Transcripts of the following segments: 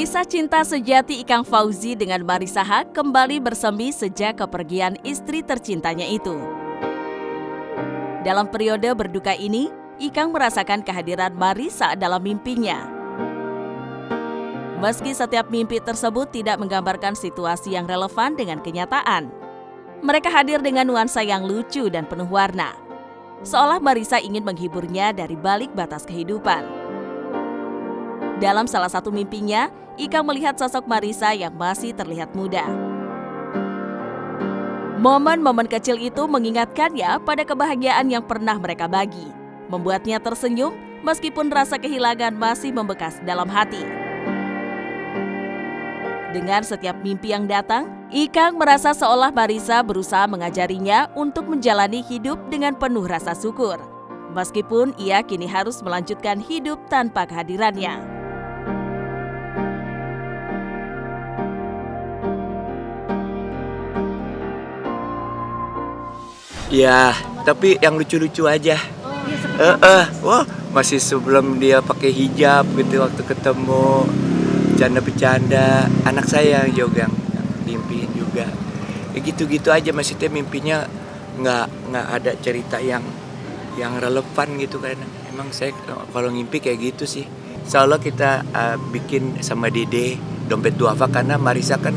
Kisah cinta sejati Ikang Fauzi dengan Marissa Haque kembali bersemi sejak kepergian istri tercintanya itu. Dalam periode berduka ini, Ikang merasakan kehadiran Marissa dalam mimpinya. Meski setiap mimpi tersebut tidak menggambarkan situasi yang relevan dengan kenyataan, mereka hadir dengan nuansa yang lucu dan penuh warna. Seolah Marissa ingin menghiburnya dari balik batas kehidupan. Dalam salah satu mimpinya, Ikang melihat sosok Marissa yang masih terlihat muda. Momen-momen kecil itu mengingatkannya pada kebahagiaan yang pernah mereka bagi, membuatnya tersenyum meskipun rasa kehilangan masih membekas dalam hati. Dengan setiap mimpi yang datang, Ikang merasa seolah Marissa berusaha mengajarinya untuk menjalani hidup dengan penuh rasa syukur, meskipun ia kini harus melanjutkan hidup tanpa kehadirannya. Ya, tapi yang lucu-lucu aja. Wah, masih sebelum dia pakai hijab gitu waktu ketemu, bercanda-bercanda. Anak saya yang mimpiin juga. Ya gitu-gitu aja, maksudnya mimpinya nggak ada cerita yang relevan gitu kan. Emang saya kalau ngimpi kayak gitu sih. Insya Allah kita bikin sama Dede dompet duafa, karena Marissa kan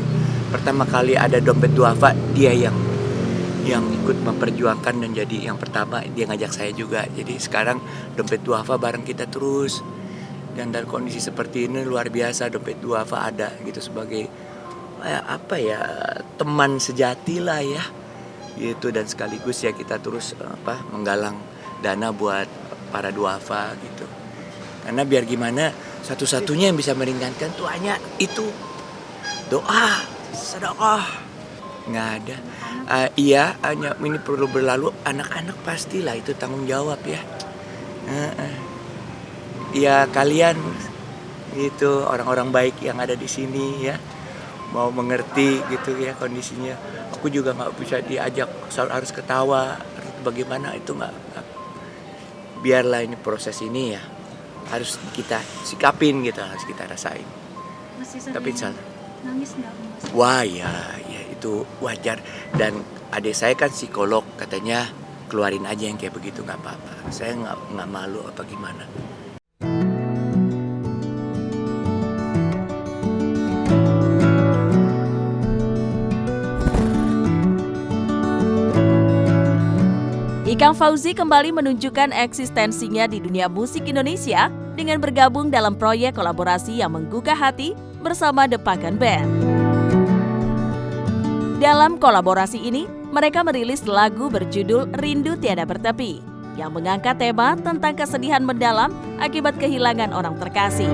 pertama kali ada dompet duafa dia yang ikut memperjuangkan dan jadi yang pertama, dia ngajak saya juga. Jadi sekarang dompet duafa bareng kita terus. Dan dalam kondisi seperti ini luar biasa dompet duafa ada gitu sebagai teman sejati lah ya. Gitu, dan sekaligus ya kita terus menggalang dana buat para duafa gitu. Karena biar gimana satu-satunya yang bisa meringankan tuh hanya itu doa, sedekah. Nggak ada. Iya, hanya ini perlu berlalu. Anak-anak pastilah itu tanggung jawab ya. Ya kalian itu orang-orang baik yang ada di sini ya, mau mengerti gitu ya kondisinya. Aku juga nggak bisa diajak harus ketawa, bagaimana itu nggak. Biarlah ini proses ini ya harus kita sikapin gitu, harus kita rasain. Tapi nangis nggak, Mas? Wah ya itu wajar, dan adik saya kan psikolog, katanya keluarin aja yang kayak begitu, nggak apa-apa. Saya nggak malu apa gimana. Ikang Fauzi kembali menunjukkan eksistensinya di dunia musik Indonesia dengan bergabung dalam proyek kolaborasi yang menggugah hati bersama The Pagan Band. Dalam kolaborasi ini, mereka merilis lagu berjudul Rindu Tiada Bertepi yang mengangkat tema tentang kesedihan mendalam akibat kehilangan orang terkasih.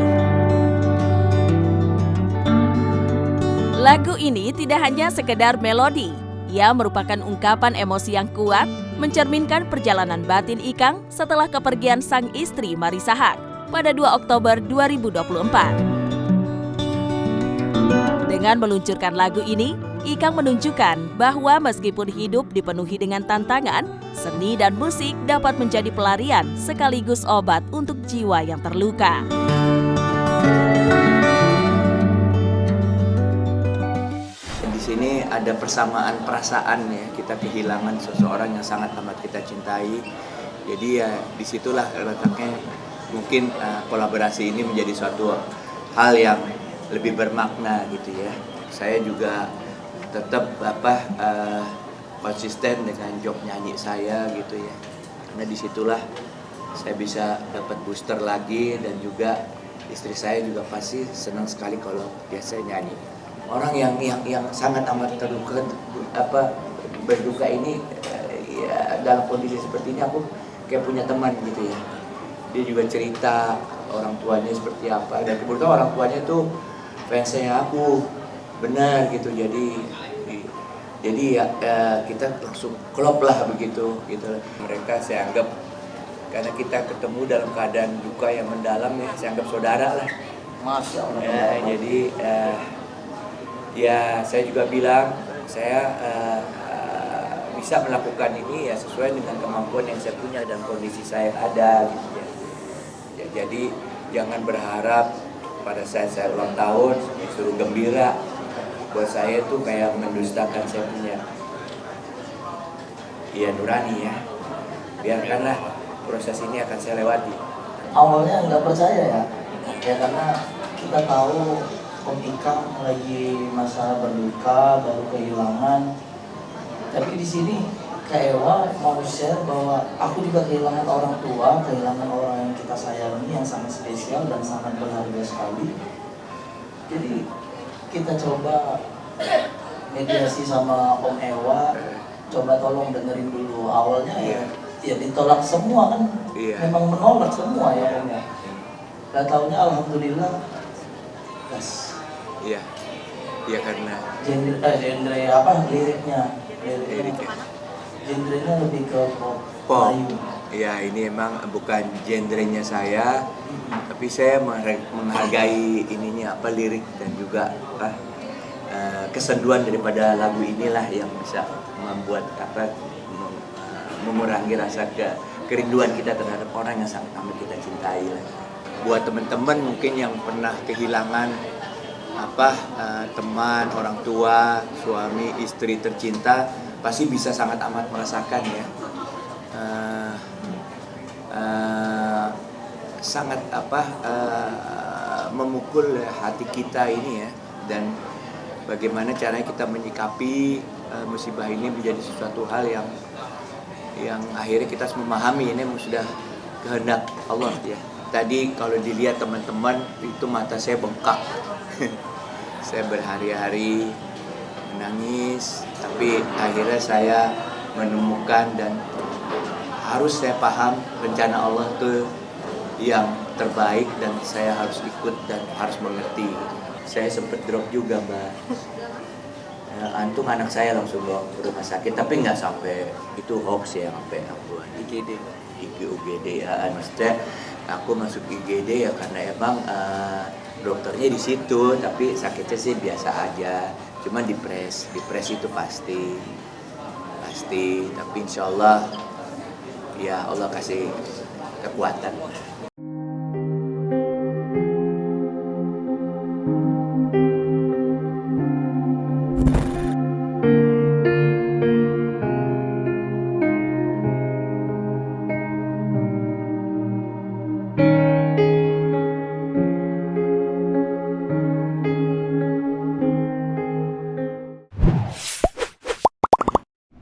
Lagu ini tidak hanya sekedar melodi, ia merupakan ungkapan emosi yang kuat, mencerminkan perjalanan batin Ikang setelah kepergian sang istri Marissa Haque pada 2 Oktober 2024. Dengan meluncurkan lagu ini, Ikang menunjukkan bahwa meskipun hidup dipenuhi dengan tantangan, seni dan musik dapat menjadi pelarian sekaligus obat untuk jiwa yang terluka. Di sini ada persamaan perasaan ya, kita kehilangan seseorang yang sangat amat kita cintai. Jadi ya disitulah letaknya mungkin kolaborasi ini menjadi suatu hal yang lebih bermakna gitu ya. Saya juga tetap konsisten dengan job nyanyi saya gitu ya. Karena disitulah saya bisa dapat booster lagi, dan juga istri saya juga pasti senang sekali kalau biasa nyanyi. Orang yang sangat amat terluka berduka ini ya, dalam kondisi seperti ini aku kayak punya teman gitu ya. Dia juga cerita orang tuanya seperti apa, dan kebetulan orang tuanya itu fansnya aku, benar gitu. Jadi ya kita langsung klop lah begitu gitu. Mereka saya anggap, karena kita ketemu dalam keadaan duka yang mendalam ya, saya anggap saudara lah. Masya Allah. Jadi ya saya juga bilang saya bisa melakukan ini ya sesuai dengan kemampuan yang saya punya dan kondisi saya ada gitu ya. Jadi jangan berharap pada saat saya ulang tahun suruh gembira. Buat saya tuh kayak mendustakan saya punya nurani ya. Biarkanlah proses ini akan saya lewati. Awalnya nggak percaya ya karena kita tahu Om Ika lagi masa berduka, baru kehilangan. Tapi di sini Kak Ewa mau share bahwa aku juga kehilangan orang tua, kehilangan orang yang kita sayangi, yang sangat spesial dan sangat berharga sekali. Jadi kita coba mediasi sama Om Ewa, coba tolong dengerin dulu. Awalnya ya ditolak semua kan, memang menolak semua ya Om ya. Gak taunya alhamdulillah gas. Iya, iya karena genre apa liriknya genrenya lebih ke pop. Melayu. Ya ini emang bukan genrenya saya, tapi saya menghargai ininya apa lirik dan juga kesenduan daripada lagu inilah yang bisa membuat mengurangi rasa kerinduan kita terhadap orang yang sangat amat kita cintai lah. Buat teman-teman mungkin yang pernah kehilangan teman, orang tua, suami, istri tercinta pasti bisa sangat amat merasakan ya. Sangat memukul hati kita ini ya, dan bagaimana caranya kita menyikapi musibah ini menjadi sesuatu hal yang akhirnya kita harus memahami ini sudah kehendak Allah ya. Tadi kalau dilihat teman-teman itu mata saya bengkak. Saya berhari-hari menangis, tapi akhirnya saya menemukan dan harus saya paham rencana Allah itu yang terbaik dan saya harus ikut dan harus mengerti. Saya sempat drop juga, Mbak. Antum anak saya langsung bawa ke rumah sakit, tapi nggak sampai itu hoax ya, sampai aku UGD ya. Maksudnya aku masuk IGD ya karena emang dokternya di situ, tapi sakitnya sih biasa aja. Cuma depres itu pasti. Tapi insya Allah ya Allah kasih kekuatan.